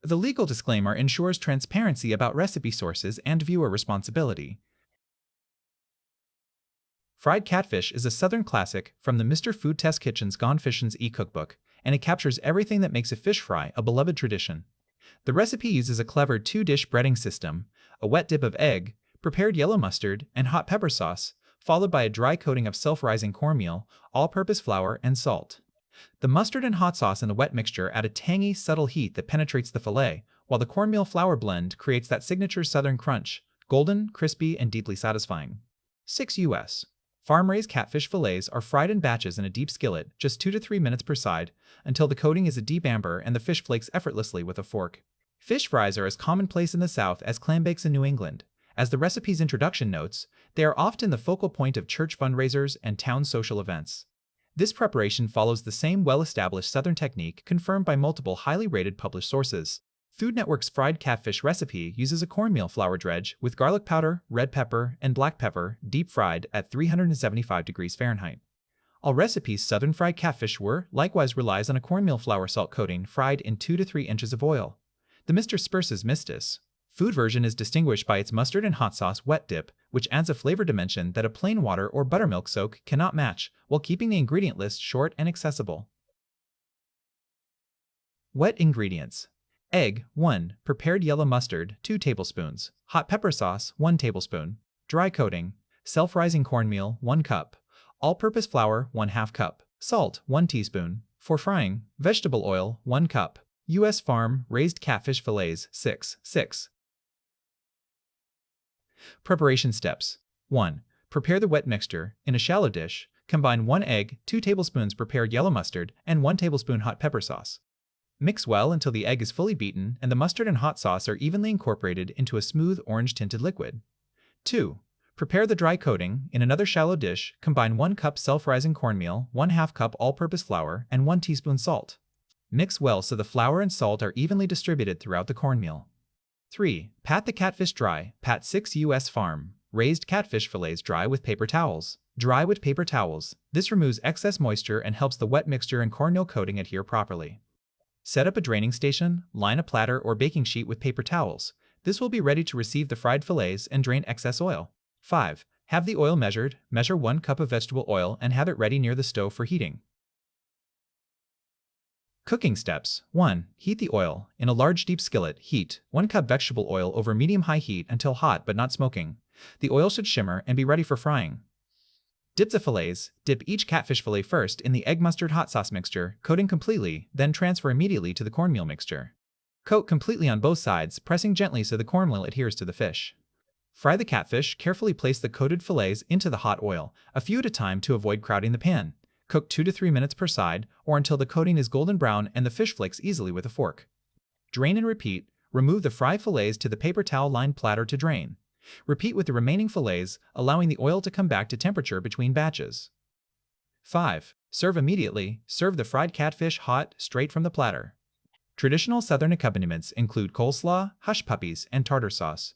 The legal disclaimer ensures transparency about recipe sources and viewer responsibility. Fried catfish is a Southern classic from the Mr. Food Test Kitchen's Gone Fishin's eCookbook, and it captures everything that makes a fish fry a beloved tradition. The recipe uses a clever two-dish breading system, a wet dip of egg, prepared yellow mustard, and hot pepper sauce, followed by a dry coating of self-rising cornmeal, all-purpose flour, and salt. The mustard and hot sauce in the wet mixture add a tangy, subtle heat that penetrates the fillet, while the cornmeal flour blend creates that signature Southern crunch, golden, crispy, and deeply satisfying. 6 U.S. Farm-raised catfish fillets are fried in batches in a deep skillet, just 2 to 3 minutes per side, until the coating is a deep amber and the fish flakes effortlessly with a fork. Fish fries are as commonplace in the South as clambakes in New England. As the recipe's introduction notes, they are often the focal point of church fundraisers and town social events. This preparation follows the same well-established Southern technique confirmed by multiple highly rated published sources. Food Network's fried catfish recipe uses a cornmeal flour dredge with garlic powder, red pepper, and black pepper deep fried at 375 degrees Fahrenheit. Allrecipes Southern Fried Catfish likewise relies on a cornmeal-flour-salt coating fried in 2 to 3 inches of oil. The Mr. Spurce's Mistus food version is distinguished by its mustard and hot sauce wet dip, which adds a flavor dimension that a plain water or buttermilk soak cannot match, while keeping the ingredient list short and accessible. Wet ingredients: egg, 1, prepared yellow mustard, 2 tablespoons, hot pepper sauce, 1 tablespoon, dry coating, self-rising cornmeal, 1 cup, all-purpose flour, 1/2 cup, salt, 1 teaspoon, for frying, vegetable oil, 1 cup, U.S. Farm raised catfish fillets, 6. Preparation steps: 1. Prepare the wet mixture. In a shallow dish, combine 1 egg, 2 tablespoons prepared yellow mustard, and 1 tablespoon hot pepper sauce. Mix well until the egg is fully beaten and the mustard and hot sauce are evenly incorporated into a smooth orange-tinted liquid. 2. Prepare the dry coating. In another shallow dish, combine 1 cup self-rising cornmeal, 1/2 cup all-purpose flour, and 1 teaspoon salt. Mix well so the flour and salt are evenly distributed throughout the cornmeal. 3. Pat the catfish dry. Pat 6 U.S. Farm raised catfish fillets dry with paper towels. Dry with paper towels. This removes excess moisture and helps the wet mixture and cornmeal coating adhere properly. Set up a draining station, line a platter or baking sheet with paper towels. This will be ready to receive the fried fillets and drain excess oil. 5. Have the oil measured. Measure 1 cup of vegetable oil and have it ready near the stove for heating. Cooking steps: 1. Heat the oil. In a large deep skillet, heat 1 cup vegetable oil over medium-high heat until hot but not smoking. The oil should shimmer and be ready for frying. Dip the fillets. Dip each catfish fillet first in the egg mustard hot sauce mixture, coating completely, then transfer immediately to the cornmeal mixture. Coat completely on both sides, pressing gently so the cornmeal adheres to the fish. Fry the catfish. Carefully place the coated fillets into the hot oil, a few at a time to avoid crowding the pan. Cook 2 to 3 minutes per side, or until the coating is golden brown and the fish flakes easily with a fork. Drain and repeat. Remove the fried fillets to the paper towel-lined platter to drain. Repeat with the remaining fillets, allowing the oil to come back to temperature between batches. 5. Serve immediately. Serve the fried catfish hot, straight from the platter. Traditional Southern accompaniments include coleslaw, hush puppies, and tartar sauce.